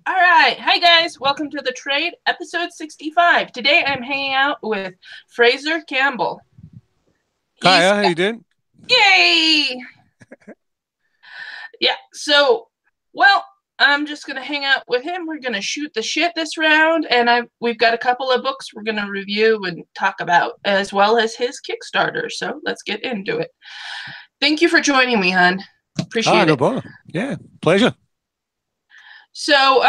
All right. Hi, guys. Welcome to The Trade, episode 65. Today I'm hanging out with Fraser Campbell. Hi, He's, how you doing? yay! Yeah, so, well, I'm just going to hang out with him. We're going to shoot the shit this round, and we've got a couple of books we're going to review and talk about, as well as his Kickstarter. So let's get into it. Thank you for joining me, hon. Appreciate No it. bother. Yeah, pleasure. So,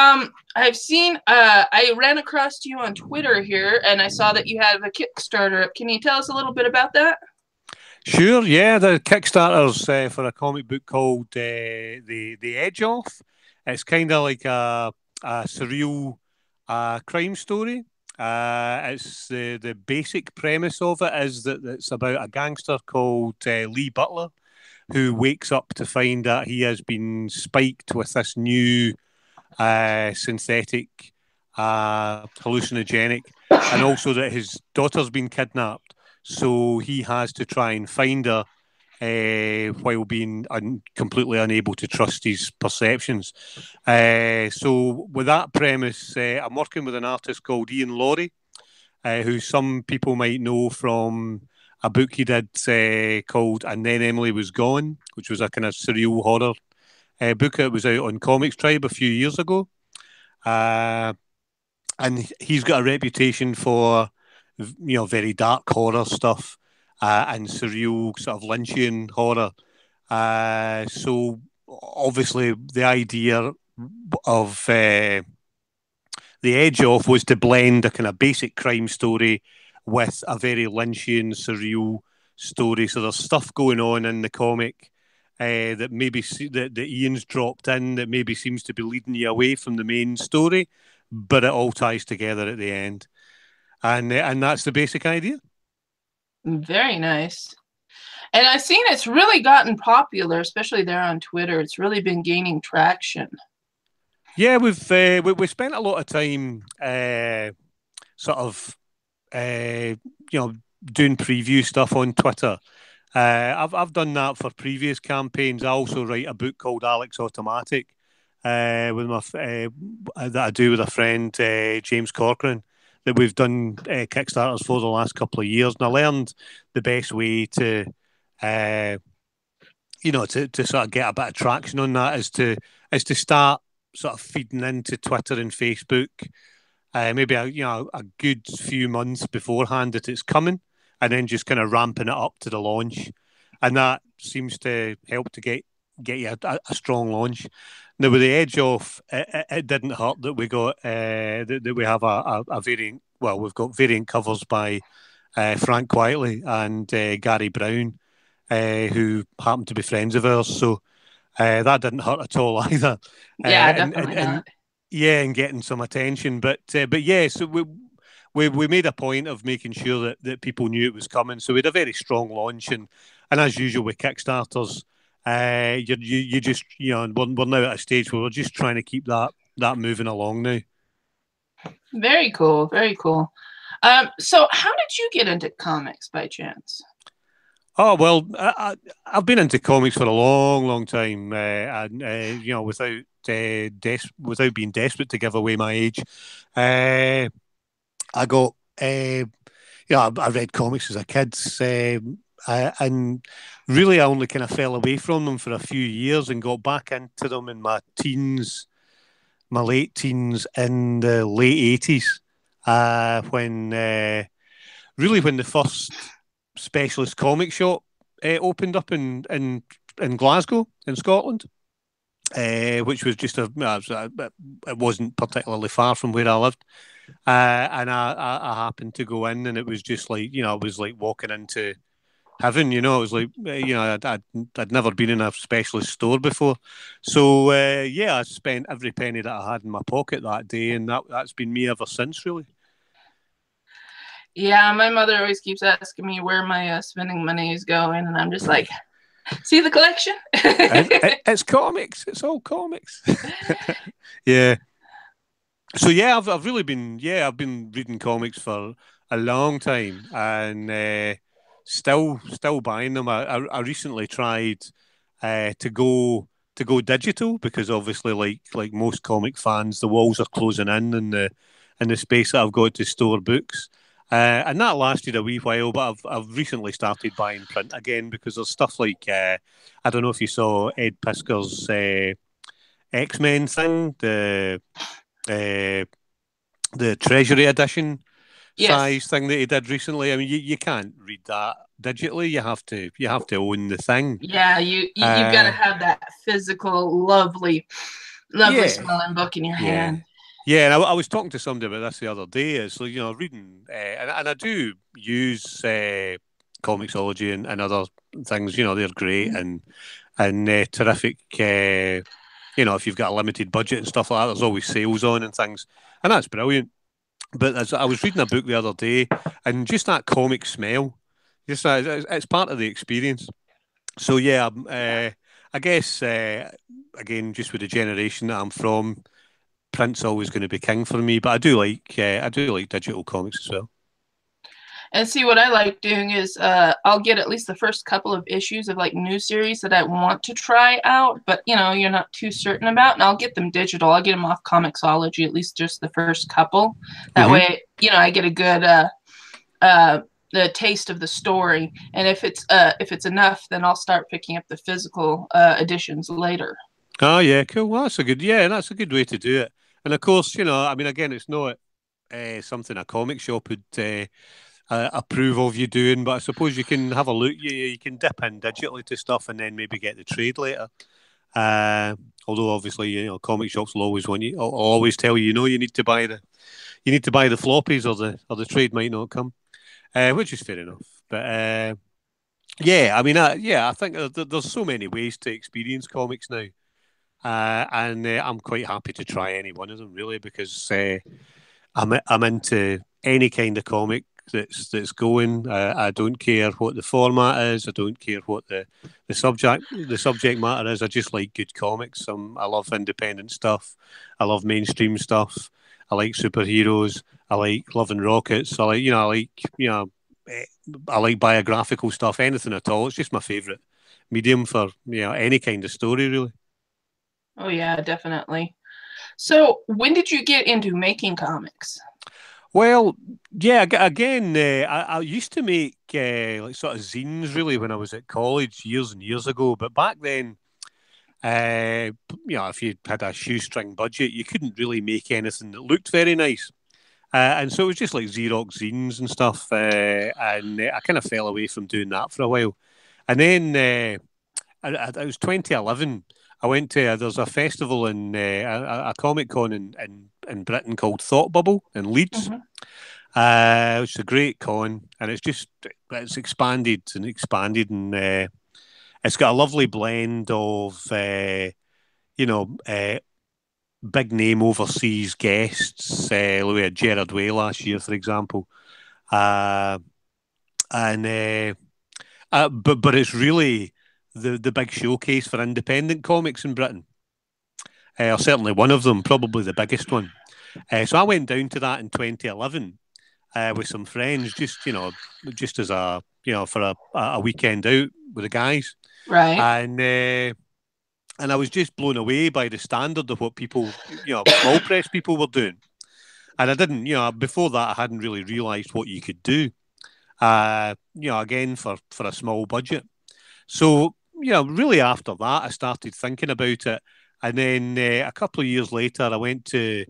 I've seen, I ran across you on Twitter here, and I saw that you have a Kickstarter up. Can you tell us a little bit about that? Sure, yeah, the Kickstarter's for a comic book called the Edge Off. It's kind of like a surreal crime story. It's the basic premise of it is that it's about a gangster called Lee Butler who wakes up to find that he has been spiked with this new synthetic hallucinogenic, and also that his daughter's been kidnapped. So he has to try and find her while being completely unable to trust his perceptions. So, with that premise, I'm working with an artist called Ian Laurie, who some people might know from a book he did called And Then Emily Was Gone, which was a kind of surreal horror book that was out on Comics Tribe a few years ago. Uh, and he's got a reputation for, very dark horror stuff and surreal sort of Lynchian horror. So obviously the idea of the Edge Off was to blend a kind of basic crime story with a very Lynchian surreal story. So there's stuff going on in the comic that maybe that Ian's dropped in that maybe seems to be leading you away from the main story, but it all ties together at the end, and that's the basic idea. Very nice. And I've seen it's really gotten popular, especially there on Twitter. It's really been gaining traction. Yeah, we spent a lot of time sort of doing preview stuff on Twitter. I've done that for previous campaigns. I also write a book called Alex Automatic that I do with a friend James Corcoran that we've done Kickstarters for the last couple of years, and I learned the best way to uh, to sort of get a bit of traction on that is to start sort of feeding into Twitter and Facebook maybe a good few months beforehand that it's coming, and then just kind of ramping it up to the launch, and that seems to help to get you a strong launch. Now with the Edge Off, it didn't hurt that we got that we have a variant. Well, we've got variant covers by Frank Quietly and Gary Brown, who happen to be friends of ours. So that didn't hurt at all either. Yeah, And definitely not. yeah, and getting some attention. But yeah, so we made a point of making sure that people knew it was coming. So we had a very strong launch, and as usual with Kickstarters, you just we're now at a stage where we're just trying to keep that moving along now. Very cool. Very cool. So how did you get into comics by chance? Oh well, I've been into comics for a long, long time, and without being desperate to give away my age, uh, I got I read comics as a kid, and really I only kind of fell away from them for a few years and got back into them in my teens, my late teens, in the late 80s, when really when the first specialist comic shop opened up in Glasgow in Scotland, which was just it wasn't particularly far from where I lived, and I happened to go in, and it was just like it was like walking into heaven. It was like I'd never been in a specialist store before, so yeah, I spent every penny that I had in my pocket that day, and that's been me ever since, really. Yeah, my mother always keeps asking me where my spending money is going, and I'm just like, see the collection? It's comics. It's all comics. Yeah. So yeah, I've really been I've been reading comics for a long time, and still buying them. I recently tried to go to go digital because obviously, like most comic fans, the walls are closing in the space that I've got to store books. And that lasted a wee while, but I've recently started buying print again because there's stuff like I don't know if you saw Ed Piskor's X-Men thing, uh, the Treasury edition Yes. size thing that he did recently. I mean, you can't read that digitally. You have to own the thing. Yeah, you've got to Uh, have that physical, lovely yeah, smelling book in your yeah, hand. yeah. And I was talking to somebody about this the other day. It's like reading, and I do use Comixology and other things. They're great and terrific. If you've got a limited budget and stuff like that, there's always sales on and things, and that's brilliant. But as I was reading a book the other day, and just that comic smell, just it's part of the experience. So yeah, I guess again, just with the generation that I'm from, print's always going to be king for me. But I do like digital comics as well. And see, what I like doing is I'll get at least the first couple of issues of like new series that I want to try out, but you're not too certain about, and I'll get them digital. I'll get them off Comixology, at least just the first couple. That Hmm. way, I get a good the taste of the story, and if it's enough, then I'll start picking up the physical editions later. Oh yeah, cool. Well, that's a good way to do it. And of course, I mean, again, it's not something a comic shop would approve of you doing, but I suppose you can have a look. You can dip in digitally to stuff and then maybe get the trade later. Uh, Although obviously, comic shops will always always tell you, you need to buy the floppies or the trade might not come, which is fair enough. But yeah, I mean, I think there's so many ways to experience comics now. And I'm quite happy to try any one of them really because I'm into any kind of comic that's going. I don't care what the format is. I don't care what the subject matter is. I just like good comics. I love independent stuff. I love mainstream stuff. I like superheroes. I like Love and Rockets. Eh, I like biographical stuff. Anything at all. It's just my favourite medium for any kind of story really. Oh yeah, definitely. So when did you get into making comics? Well, yeah, again, I used to make like sort of zines really when I was at college years and years ago. But back then, if you had a shoestring budget, you couldn't really make anything that looked very nice. And so it was just like Xerox zines and stuff. And I kind of fell away from doing that for a while. And then it was 2011. I went to there's a festival in a comic con in Britain called Thought Bubble in Leeds, Hmm. which is a great con, and it's expanded and expanded, and it's got a lovely blend of you know uh, big name overseas guests. We had Gerard Way last year, for example, uh, and but it's really the big showcase for independent comics in Britain. Or certainly one of them, probably the biggest one. So I went down to that in 2011 with some friends, just as for a weekend out with the guys, Right. and I was just blown away by the standard of what people, small press people were doing, and I didn't, before that I hadn't really realised what you could do, again for a small budget. So really after that I started thinking about it, and then a couple of years later I went to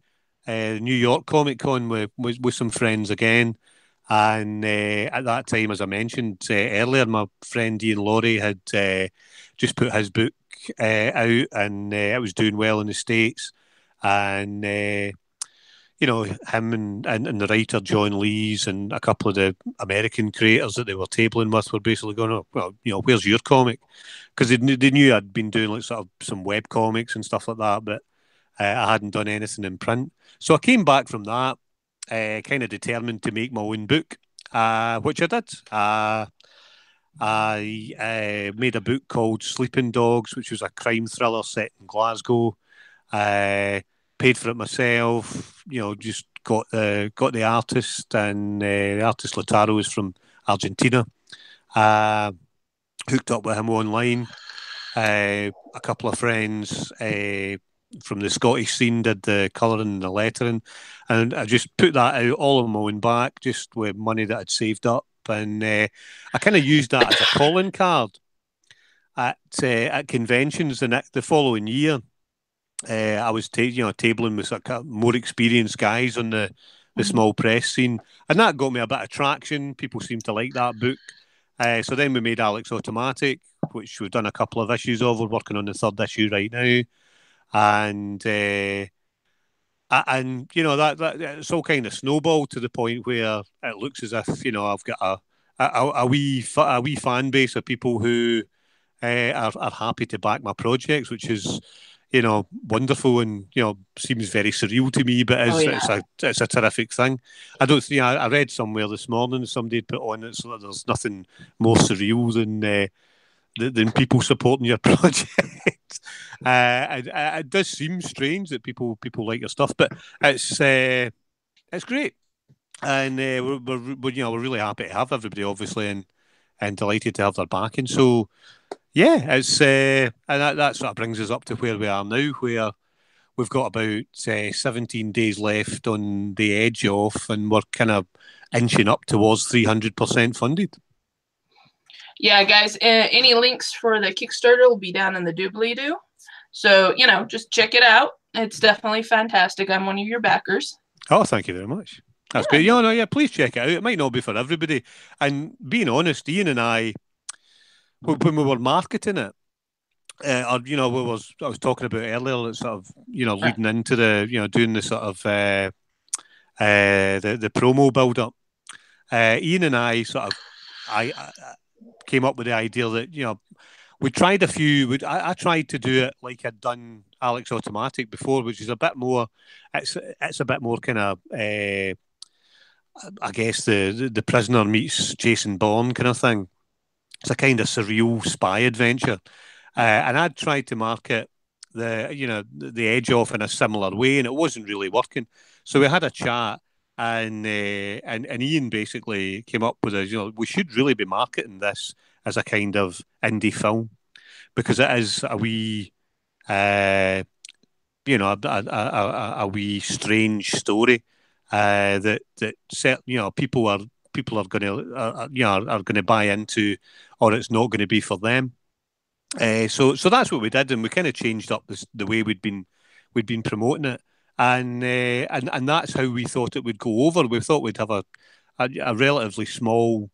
New York Comic Con with some friends again. And at that time, as I mentioned earlier, my friend Ian Laurie had just put his book out, and it was doing well in the States. And him and the writer John Lees and a couple of the American creators that they were tabling with were basically going, "Oh, well, where's your comic?" Because they knew I'd been doing like sort of some web comics and stuff like that, but I hadn't done anything in print. So I came back from that, kind of determined to make my own book, which I did. I made a book called Sleeping Dogs, which was a crime thriller set in Glasgow. Uh, Paid for it myself. Just got the artist, and the artist Lataro is from Argentina. Uh, Hooked up with him online. A couple of friends from the Scottish scene did the colouring and the lettering, and I just put that out all on my own back, just with money that I'd saved up, and I kind of used that as a calling card at conventions. And the following year, I was tabling with sort of more experienced guys on the small press scene, and that got me a bit of traction. People seemed to like that book. So then we made Alex Automatic, which we've done a couple of issues of. We're working on the third issue right now, and that it's all kind of snowballed to the point where it looks as if I've got a wee fan base of people who are happy to back my projects, which is wonderful, and seems very surreal to me, but it's a terrific thing. I don't think I read somewhere this morning somebody had put on it, so there's nothing more surreal than people supporting your project. It does seem strange that people like your stuff, but it's great, and we're really happy to have everybody, obviously, and delighted to have their backing. So yeah, it's and that sort of brings us up to where we are now, where we've got about 17 days left on the edge off, and we're kind of inching up towards 300% funded. Yeah, guys, any links for the Kickstarter will be down in the doobly-doo. So, just check it out. It's definitely fantastic. I'm one of your backers. Oh, thank you very much. That's great. Please check it out. It might not be for everybody. And being honest, Ian and I, when we were marketing it, I was talking about earlier, sort of, leading into the, doing the sort of the promo build up. Ian and I I came up with the idea that we tried a few. I tried to do it like I'd done Alex Automatic before, which is a bit more. It's a bit more kind of. I guess the prisoner meets Jason Bourne kind of thing. It's a kind of surreal spy adventure, and I'd tried to market the edge off in a similar way, and it wasn't really working. So we had a chat, and Ian basically came up with we should really be marketing this as a kind of indie film, because it is a wee a wee strange story that people are going to are going to buy into, or it's not going to be for them. So that's what we did, and we kind of changed up the way we'd been promoting it, and that's how we thought it would go over. We thought we'd have a relatively small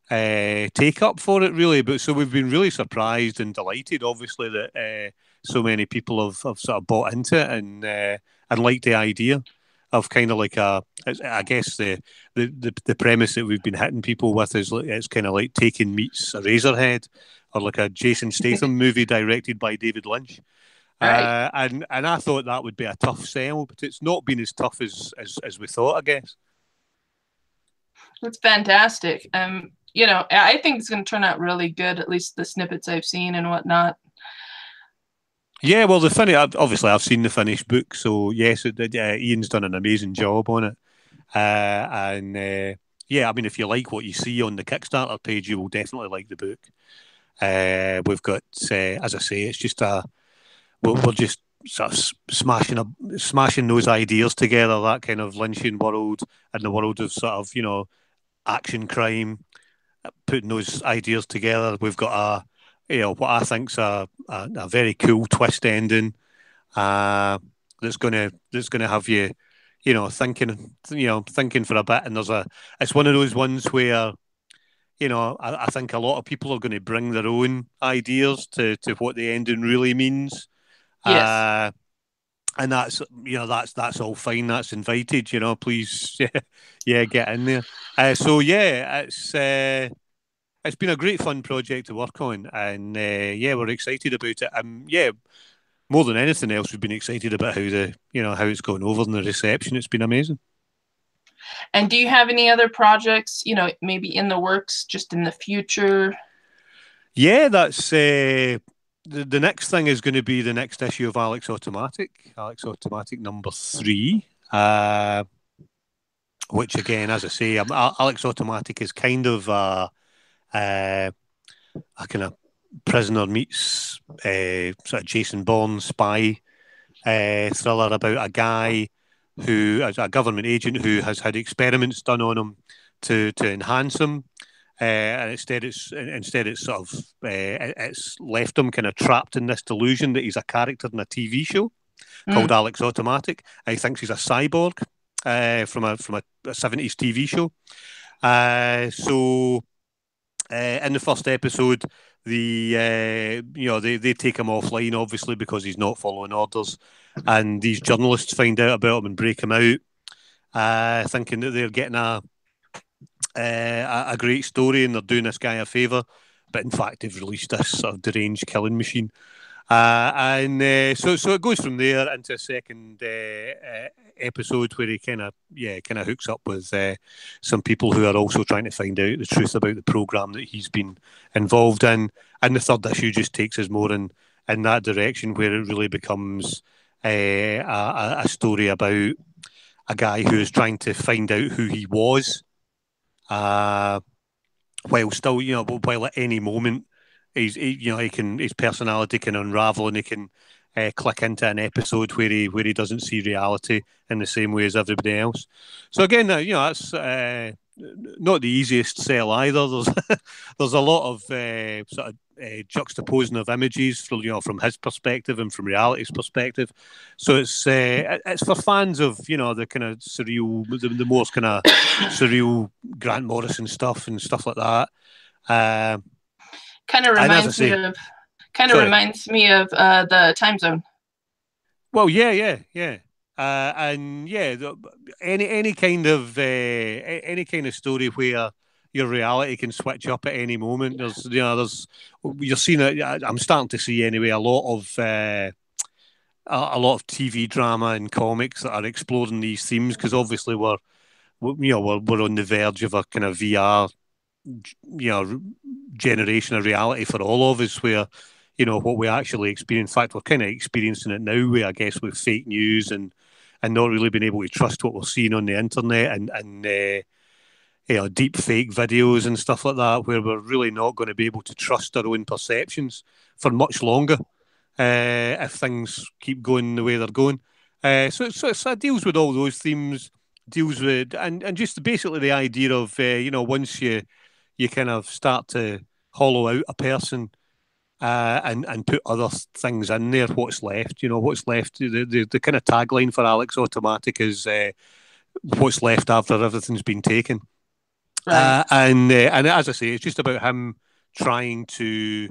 take up for it, really. But so we've been really surprised and delighted, obviously, that so many people have sort of bought into it and liked the idea of kind of like I guess the premise that we've been hitting people with is it's kind of like Taken meets Eraserhead, or like a Jason Statham movie directed by David Lynch. Right. And I thought that would be a tough sell, but it's not been as tough as we thought, I guess. That's fantastic. I think it's going to turn out really good, at least the snippets I've seen and whatnot. Yeah, well, obviously I've seen the finished book, so yes, Ian's done an amazing job on it. Yeah, I mean, if you like what you see on the Kickstarter page, you will definitely like the book. We've got, as I say, it's just we're just sort of smashing those ideas together, that kind of Lynchian world and the world of sort of, action crime, putting those ideas together. We've got what I think's a very cool twist ending, that's gonna have you, thinking for a bit. And it's one of those ones where, I think a lot of people are going to bring their own ideas to what the ending really means. Yes. And that's all fine. That's invited. Please, yeah, get in there. So yeah, it's been a great fun project to work on, and yeah, we're excited about it. Yeah, more than anything else, we've been excited about how it's gone over and the reception. It's been amazing. And do you have any other projects, maybe in the works, just in the future? Yeah, that's the next thing is going to be the next issue of Alex Automatic number 3. Which again, as I say, Alex Automatic is kind of a kind of prisoner meets sort of Jason Bourne spy thriller about a guy who is a government agent who has had experiments done on him to enhance him. And instead it's sort of it's left him kind of trapped in this delusion that he's a character in a TV show called Mm. Alex Automatic. He thinks he's a cyborg from a 70s TV show. So in the first episode, they take him offline obviously because he's not following orders, and these journalists find out about him and break him out, thinking that they're getting a great story and they're doing this guy a favour, but in fact they've released this sort of deranged killing machine. So it goes from there into a second episode where he kind of hooks up with some people who are also trying to find out the truth about the program that he's been involved in. And the third issue just takes us more in that direction, where it really becomes a story about a guy who is trying to find out who he was, while still, while at any moment his personality can unravel and he can click into an episode where he doesn't see reality in the same way as everybody else. So again, that's not the easiest sell either. There's a lot of sort of juxtaposing of images from his perspective and from reality's perspective. So it's for fans of the kind of surreal, the more kind of surreal Grant Morrison stuff and stuff like that. Kind of reminds me of the Time Zone. Well, yeah. And yeah, any kind of story where your reality can switch up at any moment. You're seeing it. I'm starting to see anyway a lot of TV drama and comics that are exploring these themes, because obviously we're on the verge of a kind of VR generation of reality for all of us, where what we actually experience. In fact, we're kind of experiencing it now, where I guess with fake news and not really being able to trust what we're seeing on the internet and deep fake videos and stuff like that, where we're really not going to be able to trust our own perceptions for much longer if things keep going the way they're going. So it deals with all those themes, deals with and just basically the idea of once you kind of start to hollow out a person and put other things in there, what's left? What's left? The kind of tagline for Alex Automatic is what's left after everything's been taken. Right. And as I say, it's just about him trying to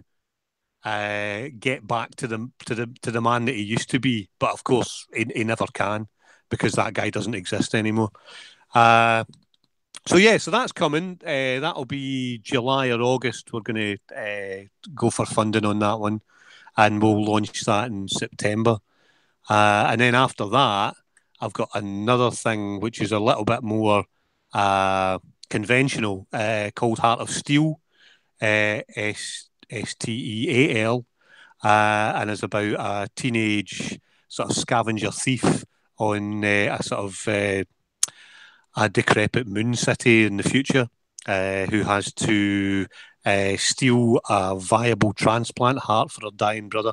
get back to the man that he used to be, but of course he never can, because that guy doesn't exist anymore. So that's coming. That'll be July or August. We're going to go for funding on that one, and we'll launch that in September. And then after that, I've got another thing which is a little bit more conventional, called Heart of Steel, Steal, and is about a teenage sort of scavenger thief on a sort of a decrepit moon city in the future, who has to steal a viable transplant heart for her dying brother,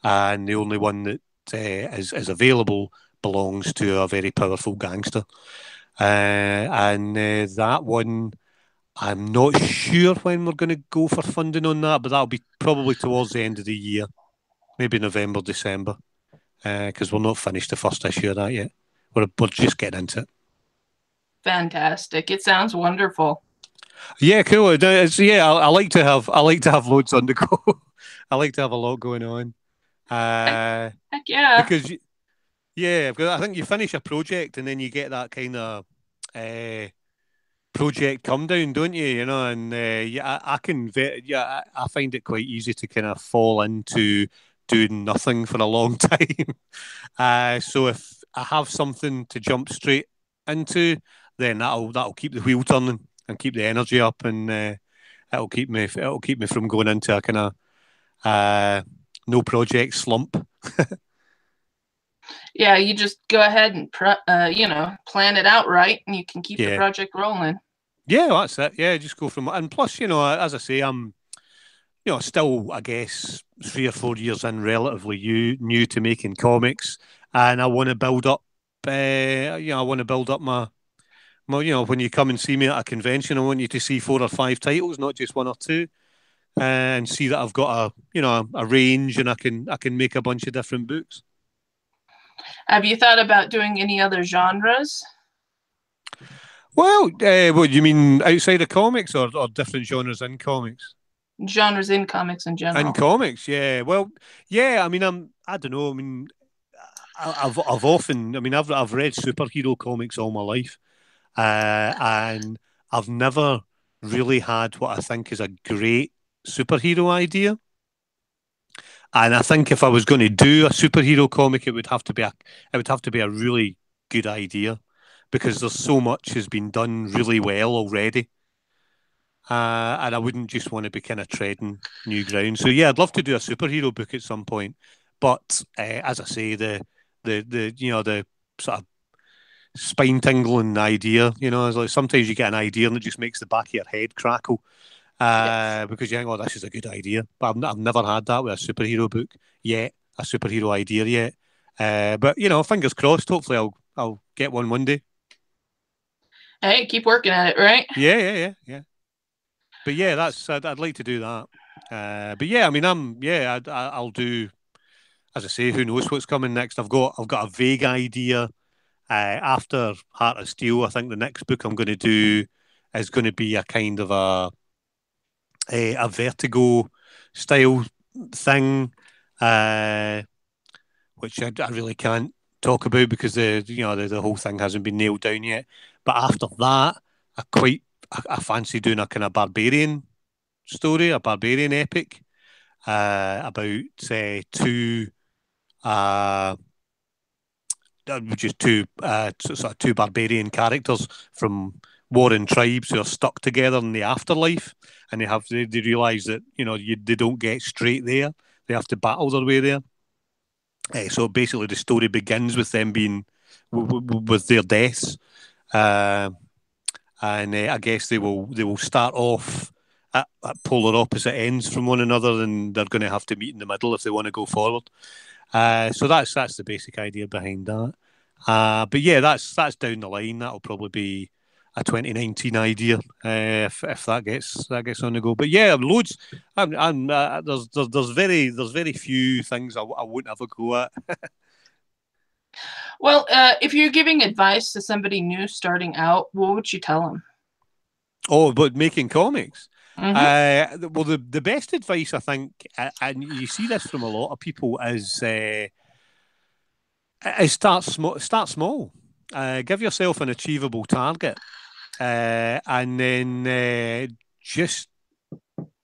and the only one that is available belongs to a very powerful gangster. And that one, I'm not sure when we're going to go for funding on that, but that'll be probably towards the end of the year, maybe November, December, because we're not finished the first issue of that yet. We're just getting into it. Fantastic! It sounds wonderful. Yeah, cool. I like to have loads on the go. I like to have a lot going on. Heck yeah! Because I think you finish a project and then you get that kind of project come down, don't you? And I find it quite easy to kind of fall into doing nothing for a long time. So if I have something to jump straight into, then that'll keep the wheel turning and keep the energy up, and it'll keep me from going into a kind of no project slump. Yeah, you just go ahead and plan it out right, and you can keep the project rolling. Yeah, that's it. Yeah, just go from, and plus, as I say, I'm still, I guess, 3 or 4 years in, relatively new to making comics, and I want to build up. I want to build up when you come and see me at a convention, I want you to see 4 or 5 titles, not just one or two, and see that I've got a range, and I can make a bunch of different books. Have you thought about doing any other genres? Well, what you mean outside of comics, or different genres in comics? Genres in comics in In general. comics, yeah. Well, yeah. I mean, I don't know. I mean, I've often. I mean, I've read superhero comics all my life, and I've never really had what I think is a great superhero idea. And I think if I was going to do a superhero comic, it would have to be a really good idea, because there's so much has been done really well already. And I wouldn't just want to be kind of treading new ground. So yeah, I'd love to do a superhero book at some point. But as I say, the sort of spine tingling idea, is like sometimes you get an idea and it just makes the back of your head crackle, Yes. because you think, oh, this is a good idea. But I've never had that with a superhero book yet, a superhero idea yet. But fingers crossed. Hopefully, I'll get one day. Hey, keep working at it, right? Yeah, yeah, yeah, yeah. But yeah, I'd like to do that. But yeah, I mean, I'll do, as I say. Who knows what's coming next? I've got a vague idea. After Heart of Steel, I think the next book I'm going to do is going to be a kind of a Vertigo style thing, uh, which I really can't talk about because the whole thing hasn't been nailed down yet. But after that, I fancy doing a kind of barbarian story, a barbarian epic, about two uh, just sort of two barbarian characters from warring tribes who are stuck together in the afterlife, and they realise that they don't get straight there; they have to battle their way there. So basically, the story begins with them being with their deaths, uh, and I guess they will start off at polar opposite ends from one another, and they're going to have to meet in the middle if they want to go forward. So that's the basic idea behind that. But yeah, that's down the line. That'll probably be a 2019 idea, if that gets on the go. But yeah, loads. There's very few things I won't have a go at. Well, if you're giving advice to somebody new starting out, what would you tell them? Oh, but making comics. Mm-hmm. Well, the best advice, I think, and you see this from a lot of people, is start small. Start small. Give yourself an achievable target, and then just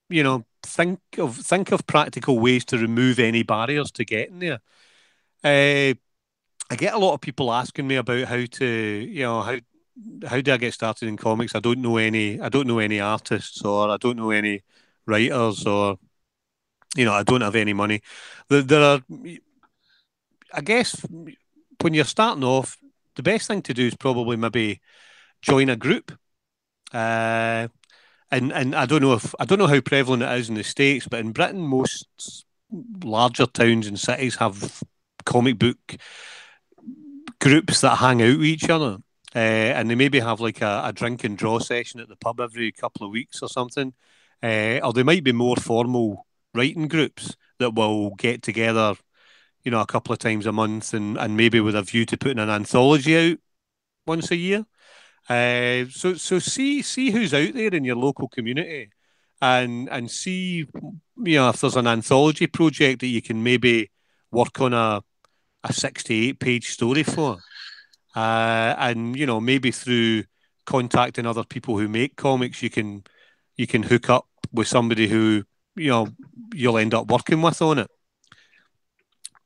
think of practical ways to remove any barriers to getting there. I get a lot of people asking me about how do I get started in comics. I don't know any artists, or I don't know any writers, or I don't have any money. There are, I guess, when you're starting off, the best thing to do is probably maybe join a group. Uh, and I don't know how prevalent it is in the States, but in Britain, most larger towns and cities have comic book groups that hang out with each other. And they maybe have like a drink and draw session at the pub every couple of weeks or something. Or they might be more formal writing groups that will get together, a couple of times a month, and maybe with a view to putting an anthology out once a year. So see who's out there in your local community, and see if there's an anthology project that you can maybe work on a 68-page story for, and maybe through contacting other people who make comics, you can hook up with somebody who you'll end up working with on it.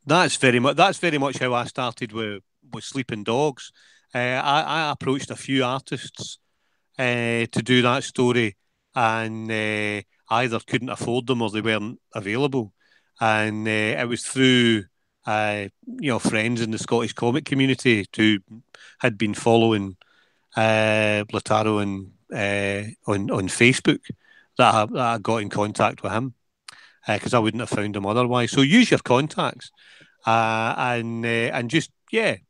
That's very much how I started with Sleeping Dogs. I approached a few artists to do that story, and either couldn't afford them or they weren't available. And it was through friends in the Scottish comic community who had been following Lataro on Facebook that I got in contact with him. because I wouldn't have found them otherwise. So use your contacts, and just get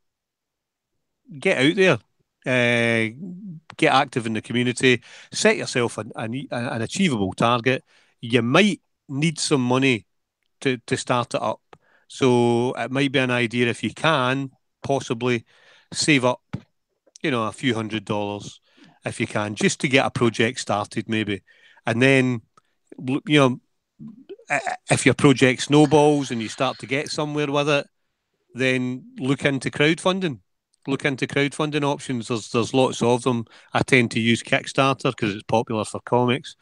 out there, get active in the community, set yourself an achievable target. You might need some money to start it up. So it might be an idea if you can possibly save up, a few $100s if you can, just to get a project started, maybe. And then, you know, if your project snowballs and you start to get somewhere with it, then look into crowdfunding. Look into crowdfunding options. There's lots of them. I tend to use Kickstarter because it's popular for comics.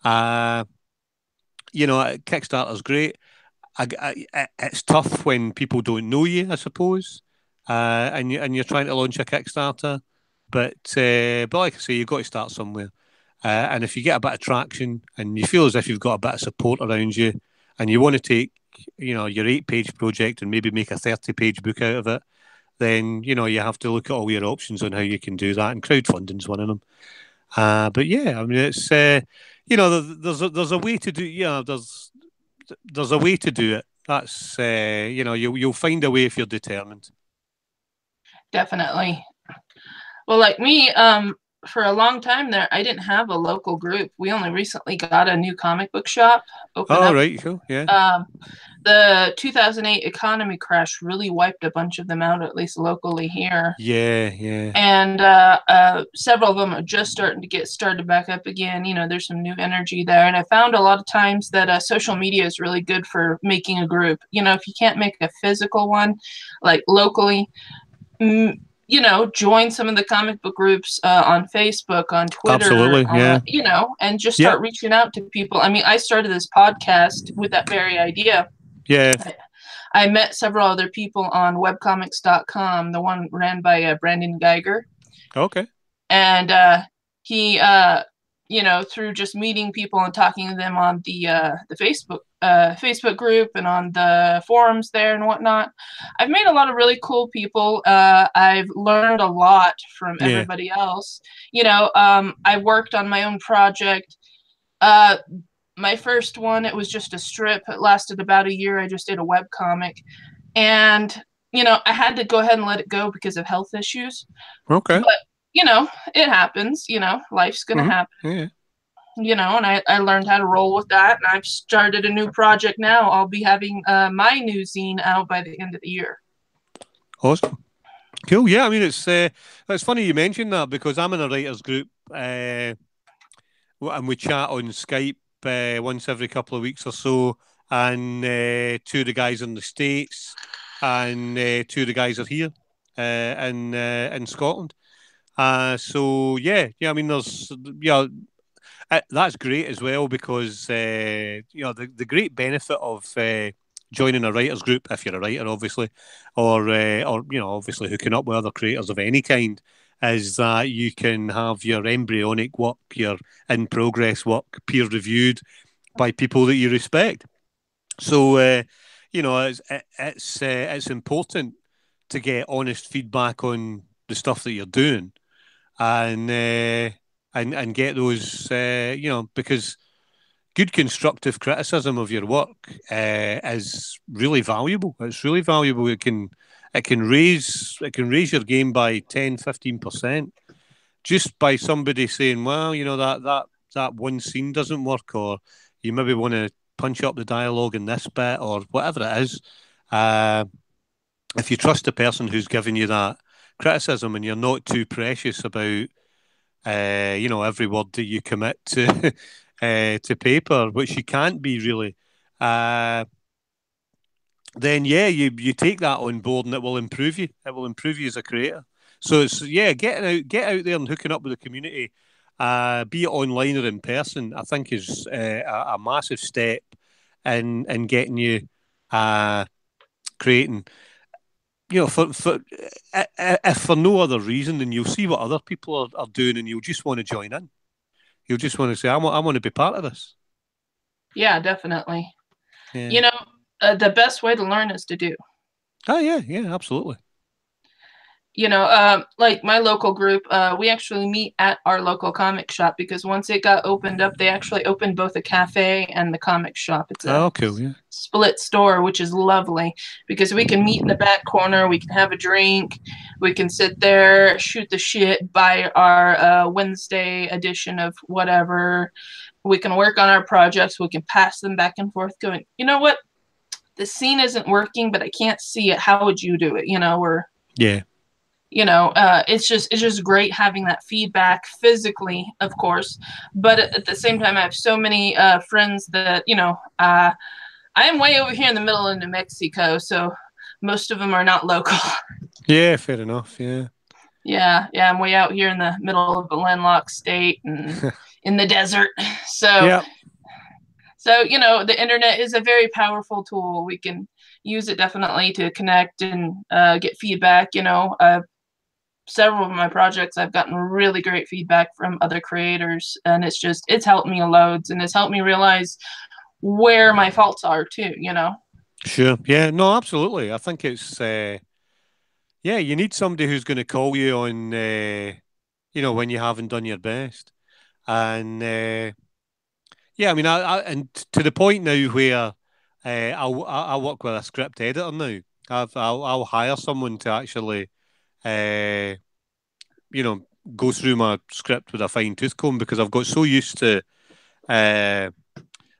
Uh, Kickstarter's great. It's tough when people don't know you, I suppose, and you're trying to launch a Kickstarter. But like I say, you've got to start somewhere. And if you get a bit of traction and you feel as if you've got a bit of support around you, and you want to take, your 8-page project and maybe make a 30-page book out of it, then you have to look at all your options on how you can do that, and crowdfunding's one of them. But yeah, I mean, it's there's a way to do. There's a way to do it. That's you'll find a way if you're determined. Definitely. Well, like me, for a long time there, I didn't have a local group. We only recently got a new comic book shop open up. Right, cool, yeah. The 2008 economy crash really wiped a bunch of them out, at least locally here. Yeah, yeah. And several of them are just starting to get started back up again. There's some new energy there. And I found a lot of times that social media is really good for making a group. If you can't make a physical one, like locally, join some of the comic book groups on Facebook, on Twitter. Absolutely, yeah. And just start reaching out to people. I mean, I started this podcast with that very idea. Yeah. I met several other people on webcomics.com, the one ran by Brandon Geiger. Okay. And he, through just meeting people and talking to them on the Facebook group and on the forums there and whatnot, I've made a lot of really cool people. I've learned a lot from everybody else. I worked on my own project. My first one, it was just a strip. It lasted about a year. I just did a web comic. And, I had to go ahead and let it go because of health issues. Okay. But, it happens. Life's going to happen. Yeah. And I learned how to roll with that. And I've started a new project now. I'll be having my new zine out by the end of the year. Awesome. Cool. Yeah, I mean, it's funny you mentioned that because I'm in a writers group and we chat on Skype once every couple of weeks or so, and 2 of the guys in the States and 2 of the guys are here in Scotland. So yeah, I mean, there's that's great as well because the great benefit of joining a writers group, if you're a writer, obviously, or obviously hooking up with other creators of any kind, is that you can have your embryonic work, your in-progress work, peer-reviewed by people that you respect. So, it's important to get honest feedback on the stuff that you're doing, and get those, because good constructive criticism of your work is really valuable. It's really valuable. It can raise your game by 10-15% just by somebody saying, well, that one scene doesn't work, or you maybe want to punch up the dialogue in this bit, or whatever it is. If you trust the person who's giving you that criticism and you're not too precious about every word that you commit to to paper, which you can't be really, then you take that on board and it will improve you. It will improve you as a creator. So it's get out there and hooking up with the community, be it online or in person. I think is a massive step in getting you creating. For if for no other reason, then you'll see what other people are doing, and you'll just want to join in. You'll just want to say, I want to be part of this. Yeah, definitely. Yeah. The best way to learn is to do. Oh, yeah, absolutely. like my local group, we actually meet at our local comic shop because once it got opened up, they actually opened both a cafe and the comic shop. It's a Oh, cool. Yeah. split store, which is lovely because we can meet in the back corner, we can have a drink, we can sit there, shoot the shit, buy our Wednesday edition of whatever. We can work on our projects, we can pass them back and forth, going, you know what? The scene isn't working, but I can't see it. How would you do it? Or Yeah. it's just great having that feedback physically, of course, but at the same time I have so many friends that I am way over here in the middle of New Mexico, so most of them are not local. Yeah, fair enough. Yeah. Yeah, I'm way out here in the middle of a landlocked state and in the desert. so Yeah. so the internet is a very powerful tool. We can use it definitely to connect and get feedback. Several of my projects I've gotten really great feedback from other creators, and it's helped me loads, and it's helped me realize where my faults are too. Sure. Yeah. No, absolutely. I think it's yeah. You need somebody who's going to call you on when you haven't done your best, and yeah. I mean, and to the point now where I work with a script editor now. I'll hire someone to actually uh, you know, go through my script with a fine tooth comb because I've got so used to uh,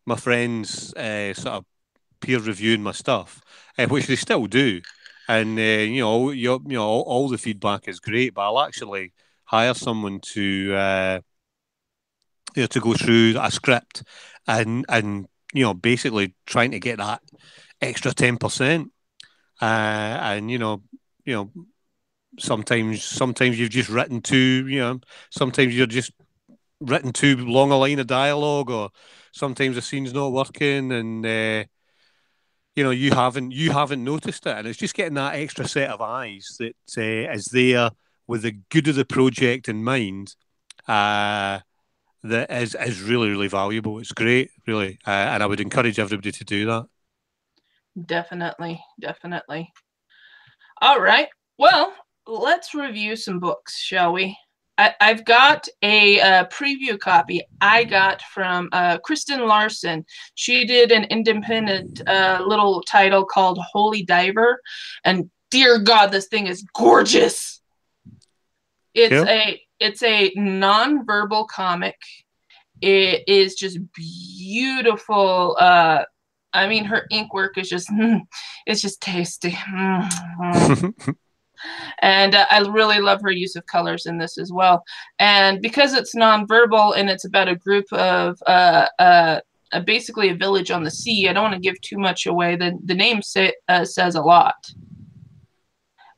my friends sort of peer reviewing my stuff, which they still do, and all the feedback is great. But I'll actually hire someone to go through a script and basically trying to get that extra 10%. And you know sometimes you've just written too sometimes you're just written too long a line of dialogue, or sometimes the scene's not working, and you haven't noticed it, and it's just getting that extra set of eyes that is there with the good of the project in mind. uh that is really, really valuable. It's great, really, and I would encourage everybody to do that. Definitely, definitely. All right. Well, let's review some books, shall we? I've got a preview copy I got from Kristen Larson. She did an independent little title called Holy Diver, and dear God, this thing is gorgeous. It's Cool. a non-verbal comic. It is just beautiful. I mean, her ink work is just, it's just tasty. And I really love her use of colors in this as well. And because it's nonverbal and it's about a group of basically a village on the sea, I don't want to give too much away. The name says a lot.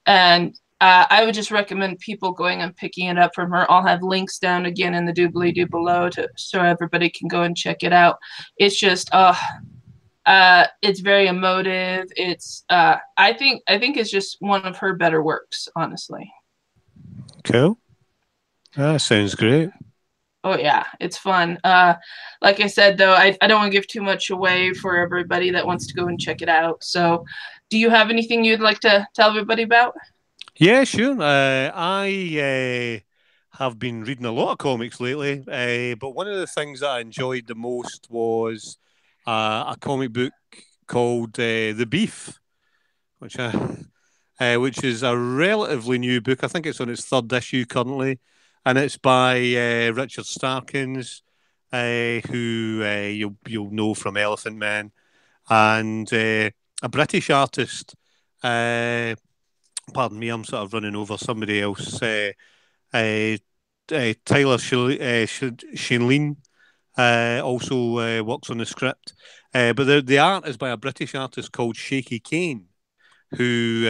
And I would just recommend people going and picking it up from her. I'll have links down again in the doobly-doo below so everybody can go and check it out. It's just, it's very emotive. It's I think it's just one of her better works, honestly. Cool. That sounds great. Oh yeah, it's fun. Like I said though, I don't want to give too much away for everybody that wants to go and check it out. So, do you have anything you'd like to tell everybody about? Yeah, sure. I have been reading a lot of comics lately, but one of the things that I enjoyed the most was a comic book called The Beef, which which is a relatively new book. I think it's on its third issue currently, and it's by Richard Starkins, who you'll know from Elephant Man, and a British artist. Pardon me, I'm sort of running over somebody else. Uh, Tyler Shanleen also works on the script, but the art is by a British artist called Shaky Kane, who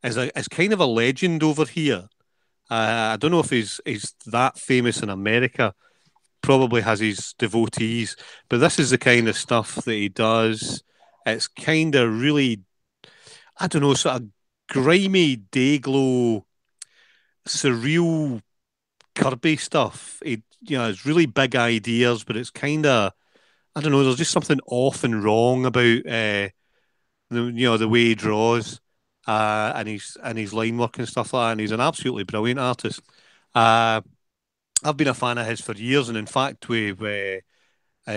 is kind of a legend over here. I don't know if he's that famous in America. Probably has his devotees, but this is the kind of stuff that he does. It's kind of really, I don't know, sort of grimy, day glow, surreal, Kirby stuff. It's really big ideas, but it's kind of, I don't know. There's just something off and wrong about the way he draws. and his line work and stuff like that. And he's an absolutely brilliant artist. Uh, I've been a fan of his for years, and in fact, we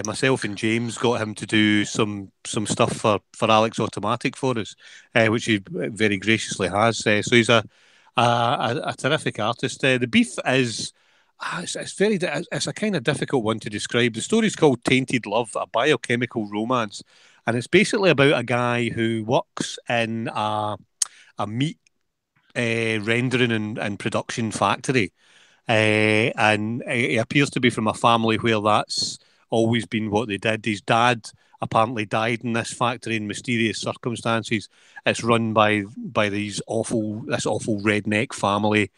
myself and James got him to do some stuff for Alex Automatic for us, which he very graciously has. So he's a terrific artist. The Beef is. It's a kind of difficult one to describe. The story's called Tainted Love, a biochemical romance, and it's basically about a guy who works in a meat rendering and production factory, and he appears to be from a family where that's always been what they did. His dad apparently died in this factory in mysterious circumstances. It's run by this awful redneck family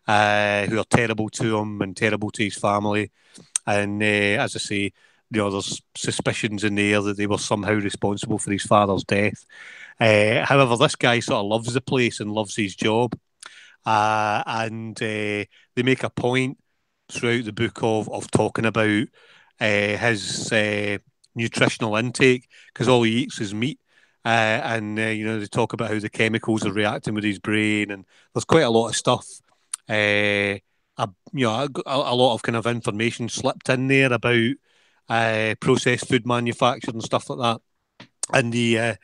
who are terrible to him and terrible to his family. And as I say, there's suspicions in the air that they were somehow responsible for his father's death. However, this guy sort of loves the place and loves his job. And they make a point throughout the book of talking about his nutritional intake, because all he eats is meat. And they talk about how the chemicals are reacting with his brain, and there's quite a lot of stuff. A lot of kind of information slipped in there about processed food manufacture and stuff like that, and the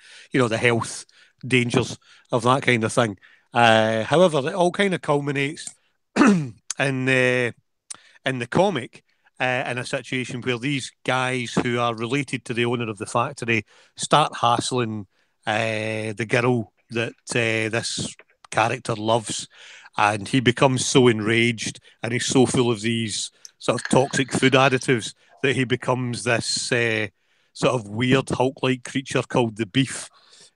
health dangers of that kind of thing. However, it all kind of culminates in the comic, in a situation where these guys who are related to the owner of the factory start hassling the girl that this character loves, and he becomes so enraged and he's so full of these sort of toxic food additives that he becomes this sort of weird Hulk-like creature called the Beef,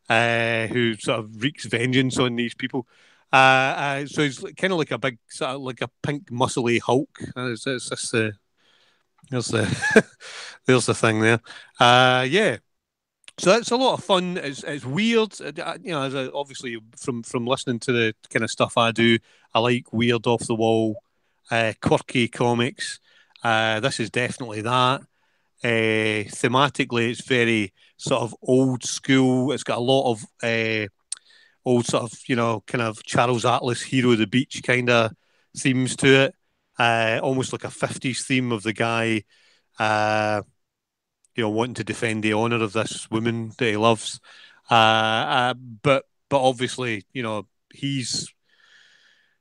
who sort of wreaks vengeance on these people. So he's kind of like a big, sort of like a pink, muscly Hulk. It's the there's the there's the thing there. Yeah. So it's a lot of fun. It's weird, obviously from listening to the kind of stuff I do, I like weird, off the wall, quirky comics. This is definitely that. Thematically, it's very sort of old school. It's got a lot of old sort of kind of Charles Atlas Hero of the Beach kind of themes to it. Almost like a 50s theme of the guy wanting to defend the honor of this woman that he loves. But obviously, he's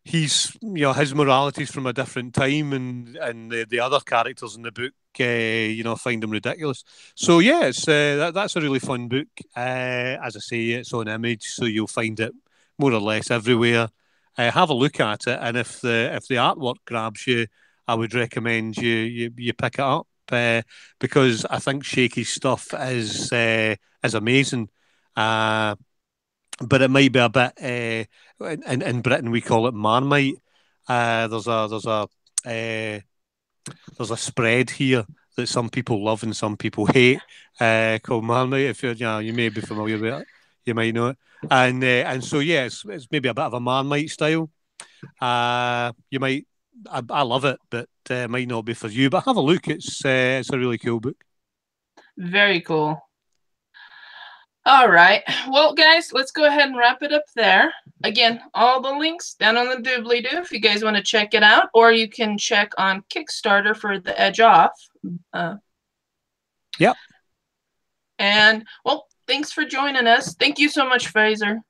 his morality's from a different time, and the other characters in the book find him ridiculous. So yeah, it's that's a really fun book. As I say, it's on Image, so you'll find it more or less everywhere. Have a look at it, and if the artwork grabs you, I would recommend you pick it up, because I think Shaky's stuff is amazing. But it might be a bit. In Britain, we call it Marmite. There's a spread here that some people love and some people hate, called Marmite. If you may be familiar with it, you might know it. And so yeah, it's maybe a bit of a Marmite style. You might. I love it, but it might not be for you. But have a look. It's a really cool book. Very cool. All right. Well, guys, let's go ahead and wrap it up there. Again, all the links down on the doobly-doo if you guys want to check it out, or you can check on Kickstarter for The Edge Off. Yep. And, well, thanks for joining us. Thank you so much, Fraser.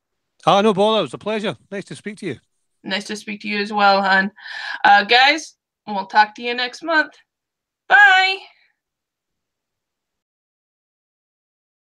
Oh, no bother. It was a pleasure. Nice to speak to you. Nice to speak to you as well, hon. Guys, we'll talk to you next month. Bye.